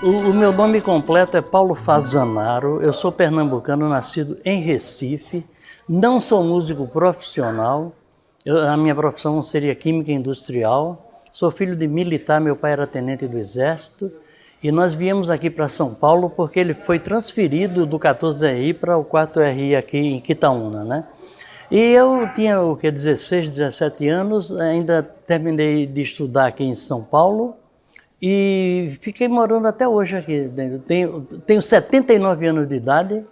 O meu nome completo é Paulo Fazanaro, eu sou pernambucano, nascido em Recife, não sou músico profissional, a minha profissão seria química industrial, sou filho de militar, meu pai era tenente do Exército, e nós viemos aqui para São Paulo porque ele foi transferido do 14RI para o 4RI aqui em Quitaúna, né? E eu tinha, 16, 17 anos, ainda terminei de estudar aqui em São Paulo, e fiquei morando até hoje aqui. Tenho 79 anos de idade,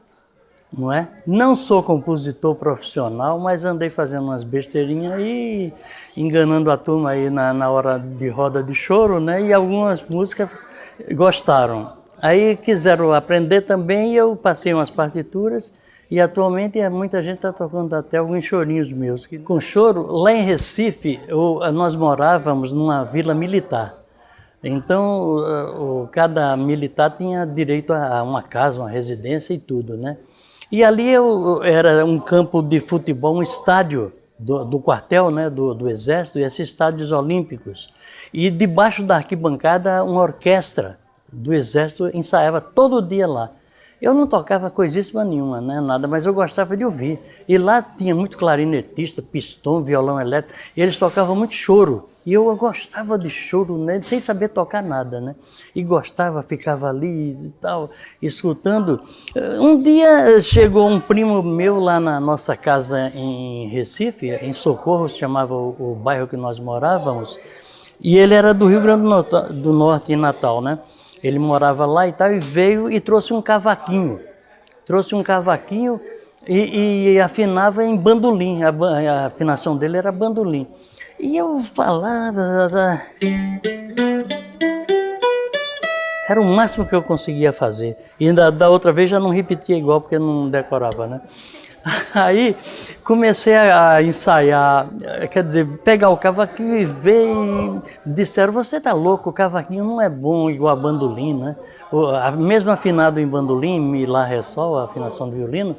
não é? Não sou compositor profissional, mas andei fazendo umas besteirinhas e enganando a turma aí na hora de roda de choro, né? E algumas músicas gostaram. Aí quiseram aprender também e eu passei umas partituras e atualmente muita gente está tocando até alguns chorinhos meus. Com choro, lá em Recife, nós morávamos numa vila militar. Então, cada militar tinha direito a uma casa, uma residência e tudo, né? E ali era um campo de futebol, um estádio do quartel, né, do Exército, e esses estádios olímpicos. E debaixo da arquibancada, uma orquestra do Exército ensaiava todo dia lá. Eu não tocava coisíssima nenhuma, né, nada, mas eu gostava de ouvir. E lá tinha muito clarinetista, pistão, violão elétrico, e eles tocavam muito choro. E eu gostava de choro, né, sem saber tocar nada, né? E gostava, ficava ali e tal, escutando. Um dia chegou um primo meu lá na nossa casa em Recife, em Socorro, se chamava o bairro que nós morávamos, e ele era do Rio Grande do Norte, em Natal, né? Ele morava lá e tal, e veio e trouxe um cavaquinho. Trouxe um cavaquinho e afinava em bandolim, a afinação dele era bandolim. E eu falava, era o máximo que eu conseguia fazer. E da outra vez já não repetia igual, porque não decorava, né? Aí comecei a ensaiar, quer dizer, pegar o cavaquinho e ver, e disseram, você tá louco, o cavaquinho não é bom igual a bandolim, né? Mesmo afinado em bandolim, mi, lá, ré, sol, a afinação do violino,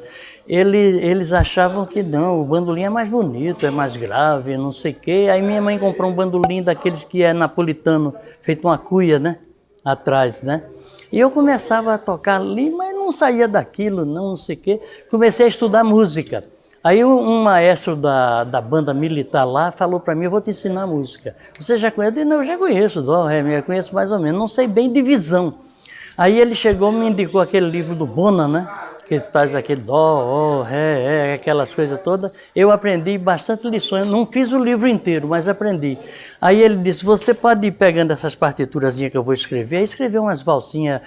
eles achavam que não, o bandolim é mais bonito, é mais grave, não sei o quê. Aí minha mãe comprou um bandolim daqueles que é napolitano, feito uma cuia, né? Atrás, né? E eu começava a tocar ali, mas não saía daquilo, não sei o quê. Comecei a estudar música. Aí um maestro da banda militar lá falou para mim, eu vou te ensinar música. Você já conhece? Eu disse, não, eu já conheço, dó, ré, mi, conheço mais ou menos, não sei bem divisão. Aí ele chegou e me indicou aquele livro do Bona, né? Que faz aquele dó, ó, ré, aquelas coisas todas. Eu aprendi bastante lições, não fiz o livro inteiro, mas aprendi. Aí ele disse, você pode ir pegando essas partituras que eu vou escrever, aí escrever umas valsinhas,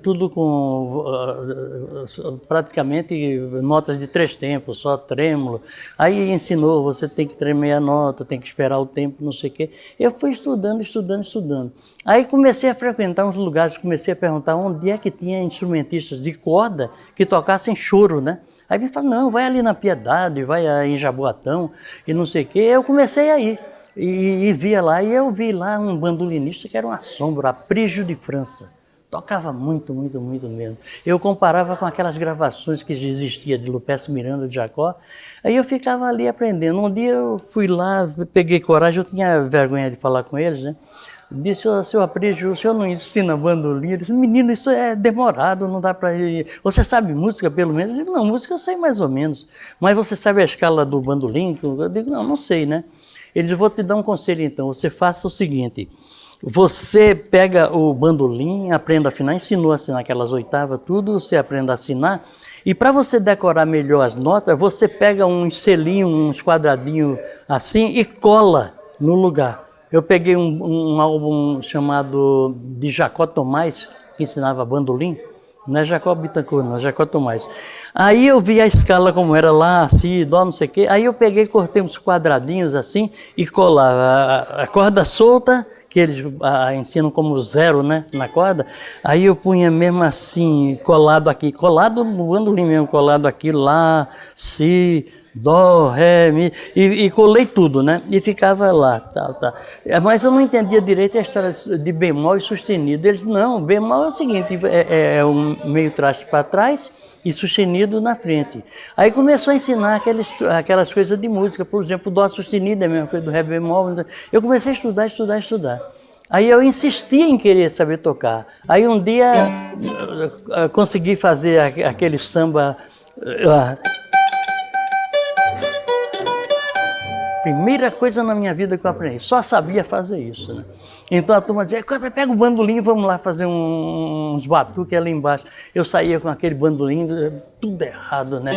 tudo com praticamente notas de 3 tempos, só trêmulo. Aí ensinou, você tem que tremer a nota, tem que esperar o tempo, não sei o quê. Eu fui estudando. Aí comecei a frequentar uns lugares, comecei a perguntar onde é que tinha instrumentistas de corda que tocassem choro, né? Aí me falaram, não, vai ali na Piedade, vai em Jaboatão e não sei o quê. Eu comecei a ir e via lá, e eu vi lá um bandolinista que era um assombro, Aprígio de França. Tocava muito mesmo. Eu comparava com aquelas gravações que existia de Lupécio Miranda de Jacó. Aí eu ficava ali aprendendo. Um dia eu fui lá, peguei coragem, eu tinha vergonha de falar com eles, né? Disse, seu Aprígio, o senhor não ensina bandolim? Ele disse, menino, isso é demorado, não dá para ir. Você sabe música, pelo menos? Eu digo, não, música eu sei mais ou menos. Mas você sabe a escala do bandolim? Eu digo, não sei, né? Ele disse, vou te dar um conselho então, você faça o seguinte, você pega o bandolim, aprenda a afinar, ensinou a assinar aquelas oitavas, tudo, você aprende a assinar, e para você decorar melhor as notas, você pega uns selinhos, uns quadradinhos assim e cola no lugar. Eu peguei um álbum chamado de Jacó Tomás, que ensinava bandolim, não é Jacó Bittencourt, não, é Jacó Tomás. Aí eu vi a escala como era lá, si, dó, não sei o quê. Aí eu peguei, cortei uns quadradinhos assim e colava a corda solta, que eles ensinam como zero, né, na corda. Aí eu punha mesmo assim, colado aqui, colado no bandolim mesmo, colado aqui, lá, si, dó, ré, mi, e colei tudo, né? E ficava lá, tal. Mas eu não entendia direito a história de bemol e sustenido. Eles, não, bemol é o seguinte, é um meio traste para trás e sustenido na frente. Aí começou a ensinar aquelas coisas de música, por exemplo, o dó sustenido é a mesma coisa do ré bemol. Eu comecei a estudar. Aí eu insistia em querer saber tocar. Aí um dia consegui fazer aquele samba. Primeira coisa na minha vida que eu aprendi, só sabia fazer isso, né? Então a turma dizia, pega o bandolim, vamos lá fazer uns batuques ali embaixo. Eu saía com aquele bandolim, tudo errado, né?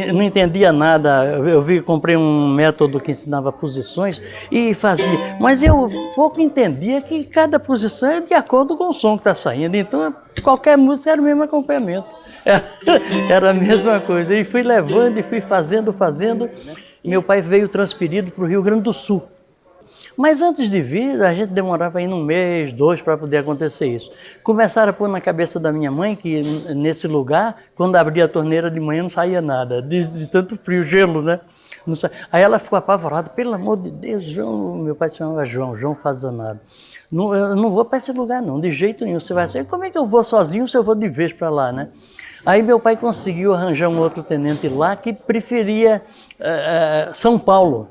Eu não entendia nada, comprei um método que ensinava posições e fazia. Mas eu pouco entendia que cada posição é de acordo com o som que está saindo. Então qualquer música era o mesmo acompanhamento. Era a mesma coisa. E fui levando e fui fazendo. Meu pai veio transferido para o Rio Grande do Sul. Mas antes de vir, a gente demorava aí 1 mês, 2 para poder acontecer isso. Começaram a pôr na cabeça da minha mãe que nesse lugar, quando abria a torneira de manhã, não saía nada, de tanto frio, gelo, né? Aí ela ficou apavorada, pelo amor de Deus, João, meu pai se chamava João Fazanado. Eu não vou para esse lugar não, de jeito nenhum. Você vai sair, como é que eu vou sozinho se eu vou de vez para lá, né? Aí meu pai conseguiu arranjar um outro tenente lá que preferia São Paulo.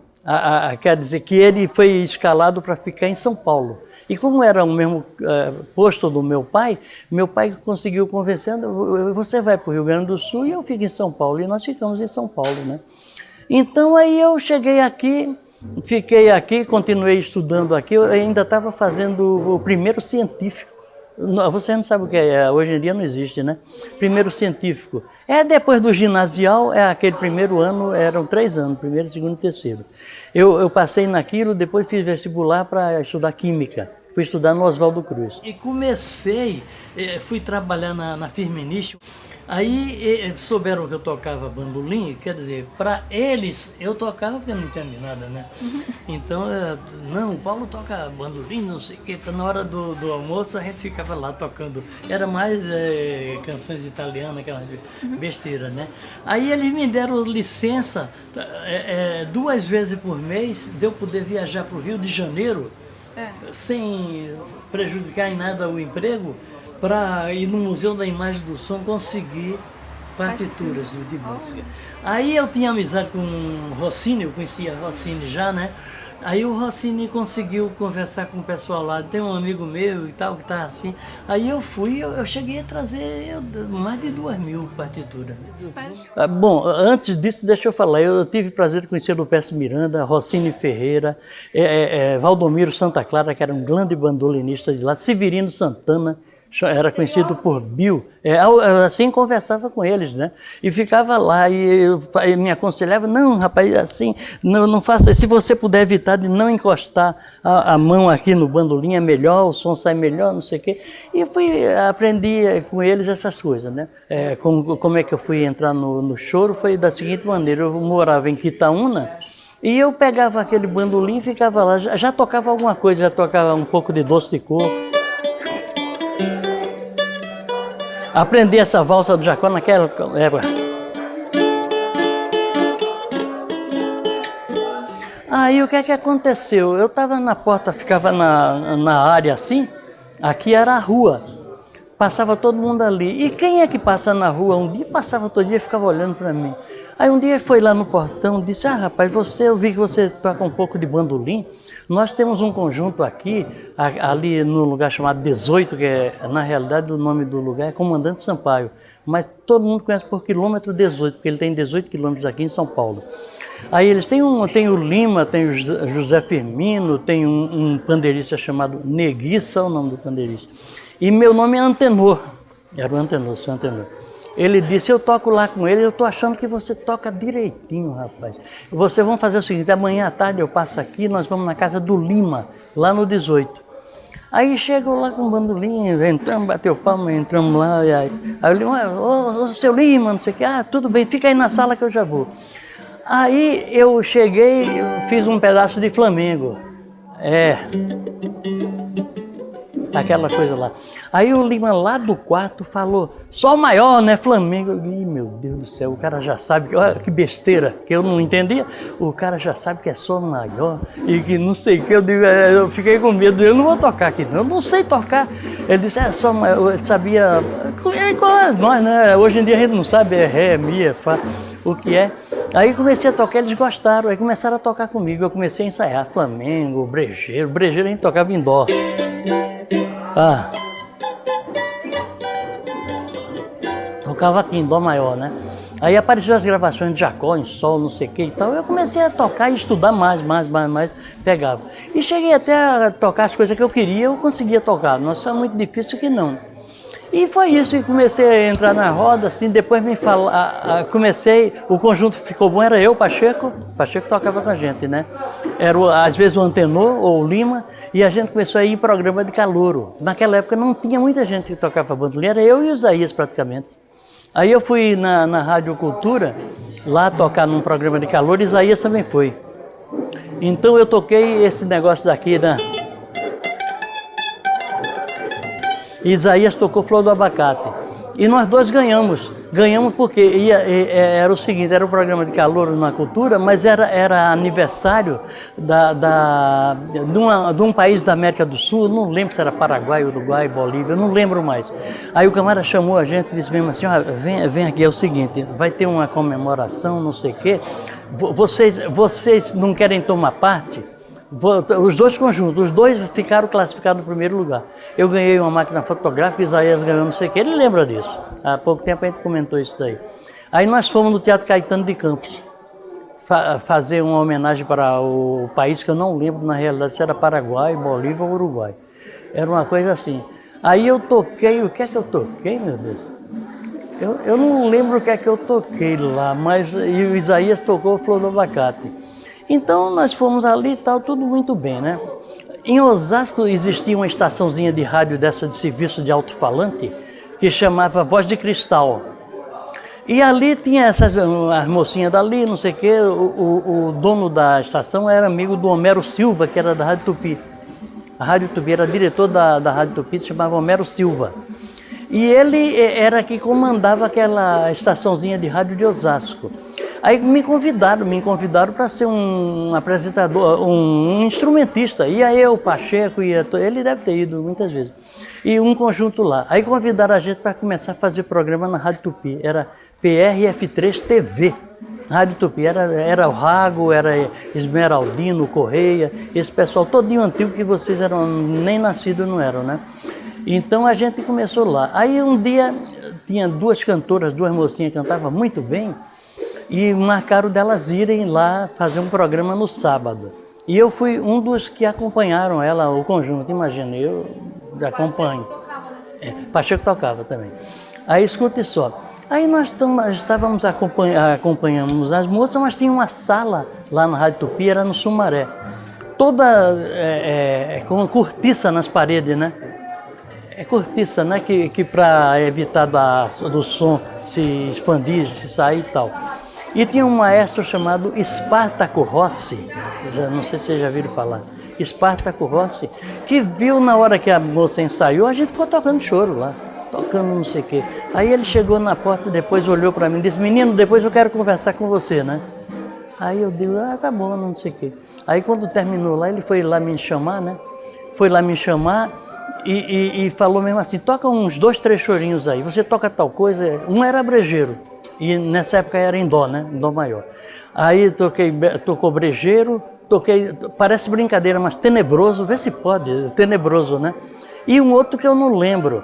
Quer dizer que ele foi escalado para ficar em São Paulo. E como era o mesmo posto do meu pai conseguiu convencendo, você vai para o Rio Grande do Sul e eu fico em São Paulo. E nós ficamos em São Paulo, né? Então aí eu cheguei aqui, fiquei aqui, continuei estudando aqui, eu ainda estava fazendo o primeiro científico. Você não sabe o que é, hoje em dia não existe, né? Primeiro científico. Depois do ginasial, aquele primeiro ano, eram 3 anos, primeiro, segundo e terceiro. Eu passei naquilo, depois fiz vestibular para estudar química. Fui estudar no Oswaldo Cruz. E comecei, fui trabalhar na Firmenich. Aí souberam que eu tocava bandolim, quer dizer, para eles eu tocava porque eu não entendi nada, né? Então, não, o Paulo toca bandolim, não sei o quê, na hora do almoço a gente ficava lá tocando, era mais canções italianas, aquela besteira, né? Aí eles me deram licença 2 vezes por mês de eu poder viajar para o Rio de Janeiro, sem prejudicar em nada o emprego, para ir no Museu da Imagem do Som conseguir partituras de música. Aí eu tinha amizade com o Rossini, eu conhecia Rossini já, né? Aí o Rossini conseguiu conversar com o pessoal lá, tem um amigo meu e tal, que tá assim. Aí eu cheguei a trazer mais de 2.000 partituras. Bom, antes disso, deixa eu falar, eu tive o prazer de conhecer Lupécio Miranda, Rossini Ferreira, Valdomiro Santa Clara, que era um grande bandolinista de lá, Severino Santana, era conhecido por Bill, assim conversava com eles, né? E ficava lá e me aconselhava, não, rapaz, assim, não faça, se você puder evitar de não encostar a mão aqui no bandolim, é melhor, o som sai melhor, não sei o quê. E aprendi com eles essas coisas, né? Como é que eu fui entrar no choro, foi da seguinte maneira, eu morava em Quitaúna, e eu pegava aquele bandolim e ficava lá, já tocava alguma coisa, já tocava um pouco de doce de coco. Aprendi essa valsa do Jacó naquela época. Aí o que é que aconteceu? Eu estava na porta, ficava na área assim, aqui era a rua. Passava todo mundo ali. E quem é que passa na rua? Um dia passava todo dia e ficava olhando para mim. Aí um dia foi lá no portão e disse, rapaz, eu vi que você toca um pouco de bandolim. Nós temos um conjunto aqui, ali no lugar chamado 18, que na realidade o nome do lugar é Comandante Sampaio, mas todo mundo conhece por quilômetro 18, porque ele tem 18 quilômetros aqui em São Paulo. Aí eles têm o Lima, tem o José Firmino, tem um pandeirista chamado Neguiça, é o nome do pandeirista. E meu nome é Antenor, era o Antenor, seu Antenor. Ele disse, eu toco lá com ele, eu estou achando que você toca direitinho, rapaz. Vamos fazer o seguinte, amanhã à tarde eu passo aqui, nós vamos na casa do Lima, lá no 18. Aí chegou lá com o bandolim, entramos, bateu palma, entramos lá, aí eu disse, ô seu Lima, não sei o que, tudo bem, fica aí na sala que eu já vou. Aí eu cheguei, fiz um pedaço de Flamengo, aquela coisa lá. Aí o Lima lá do quarto falou, Sol maior, né, Flamengo? Ih, meu Deus do céu, o cara já sabe, olha que besteira, que eu não entendia. O cara já sabe que é Sol maior e que não sei o que. Eu fiquei com medo, eu não vou tocar aqui não, eu não sei tocar. Ele disse, Sol maior, eu sabia, igual nós, né, hoje em dia a gente não sabe, Ré, Mi, Fá, o que é. Aí comecei a tocar, eles gostaram, aí começaram a tocar comigo. Eu comecei a ensaiar Flamengo, brejeiro. Brejeiro a gente tocava em dó. Tocava aqui em dó maior, né? Aí apareceram as gravações de Jacó, em sol, não sei o que e tal. Eu comecei a tocar e estudar mais, pegava. E cheguei até a tocar as coisas que eu queria, eu conseguia tocar. Não é muito difícil que não. E foi isso, e comecei a entrar na roda, assim, depois me falar, o conjunto ficou bom, era eu, Pacheco tocava com a gente, né? Era às vezes o Antenor ou o Lima, e a gente começou a ir em programa de calouro. Naquela época não tinha muita gente que tocava bandolim, era eu e o Isaías praticamente. Aí eu fui na Rádio Cultura, lá tocar num programa de calouro, e Isaías também foi. Então eu toquei esse negócio daqui, né? Isaías tocou Flor do Abacate. E nós dois ganhamos. Ganhamos porque era o seguinte, era um programa de calouro na cultura, mas era aniversário de um país da América do Sul, não lembro se era Paraguai, Uruguai, Bolívia, não lembro mais. Aí o camarada chamou a gente e disse mesmo assim, vem aqui, é o seguinte, vai ter uma comemoração, não sei o quê, vocês não querem tomar parte? Os dois conjuntos, os dois ficaram classificados no primeiro lugar. Eu ganhei uma máquina fotográfica, Isaías ganhou não sei o que, ele lembra disso. Há pouco tempo a gente comentou isso daí. Aí nós fomos no Teatro Caetano de Campos, fazer uma homenagem para o país que eu não lembro na realidade, se era Paraguai, Bolívia ou Uruguai. Era uma coisa assim. Aí eu toquei, o que é que eu toquei, meu Deus? Eu não lembro o que é que eu toquei lá, mas e o Isaías tocou Flor do Abacate. Então nós fomos ali e tal, tudo muito bem, né? Em Osasco existia uma estaçãozinha de rádio dessa de serviço de alto-falante que chamava Voz de Cristal. E ali tinha as mocinhas dali, não sei o quê, o dono da estação era amigo do Homero Silva, que era da Rádio Tupi. A Rádio Tupi era diretor da Rádio Tupi, se chamava Homero Silva. E ele era que comandava aquela estaçãozinha de rádio de Osasco. Aí me convidaram para ser um apresentador, um instrumentista. Ia eu, Pacheco, ele deve ter ido muitas vezes. E um conjunto lá. Aí convidaram a gente para começar a fazer programa na Rádio Tupi. Era PRF3 TV. Rádio Tupi era o Rago, era Esmeraldino, Correia, esse pessoal todinho antigo que vocês nem nascidos não eram, né? Então a gente começou lá. Aí um dia tinha duas cantoras, duas mocinhas que cantavam muito bem, e marcaram delas irem lá fazer um programa no sábado. E eu fui um dos que acompanharam ela, o conjunto, imagina, eu acompanho. Pacheco tocava também. Aí escute só, aí nós estávamos acompanhamos as moças, mas tinha uma sala lá na Rádio Tupi, era no Sumaré, toda com cortiça nas paredes, né? É cortiça, né? Que para evitar do som se expandir, se sair e tal. E tinha um maestro chamado Espartaco Rossi, não sei se vocês já viram falar, Espartaco Rossi, que viu na hora que a moça ensaiou, a gente ficou tocando choro lá, tocando não sei o quê. Aí ele chegou na porta, depois olhou para mim e disse, menino, depois eu quero conversar com você, né? Aí eu digo, tá bom, não sei o quê. Aí quando terminou lá, ele foi lá me chamar, né? Foi lá me chamar e falou mesmo assim, toca uns 2, 3 chorinhos aí, você toca tal coisa, um era brejeiro. E nessa época era em dó, né? Em dó maior. Aí tocou brejeiro, parece brincadeira, mas tenebroso, vê se pode, tenebroso, né? E um outro que eu não lembro,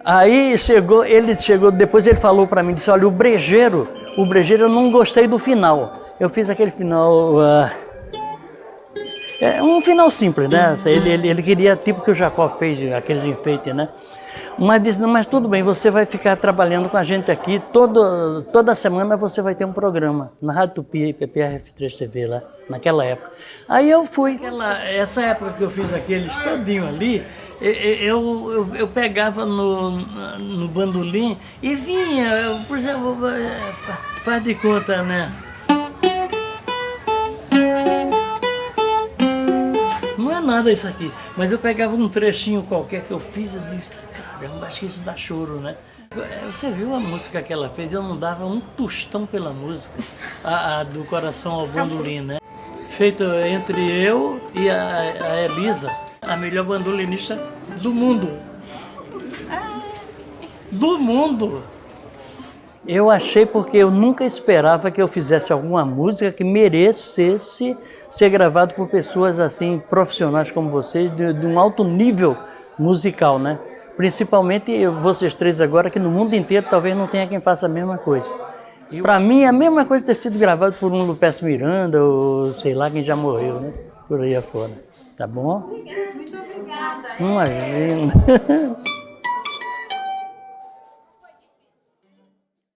Aí ele chegou, depois ele falou para mim, disse, olha, o brejeiro eu não gostei do final. Eu fiz aquele final, um final simples, né? Ele queria, tipo que o Jacó fez, aqueles enfeites, né? Mas disse, não, mas tudo bem, você vai ficar trabalhando com a gente aqui, toda semana você vai ter um programa na Rádio Tupi, PPRF3 TV lá, naquela época. Aí eu fui. Essa época que eu fiz aqueles todinho ali, eu pegava no bandolim e vinha, por exemplo, faz de conta, né? Não é nada isso aqui, mas eu pegava um trechinho qualquer que eu fiz e disse, caramba, acho que isso dá choro, né? Você viu a música que ela fez? Eu não dava um tostão pela música, do coração ao bandolim, né? Feito entre eu e a Elisa, a melhor bandolinista do mundo. Do mundo! Eu achei porque eu nunca esperava que eu fizesse alguma música que merecesse ser gravado por pessoas assim, profissionais como vocês, de um alto nível musical, né? Principalmente vocês três agora, que no mundo inteiro talvez não tenha quem faça a mesma coisa. Para mim é a mesma coisa ter sido gravado por um Lupécio Miranda ou sei lá quem já morreu, né? Por aí afora. Tá bom? Muito obrigada. Imagina.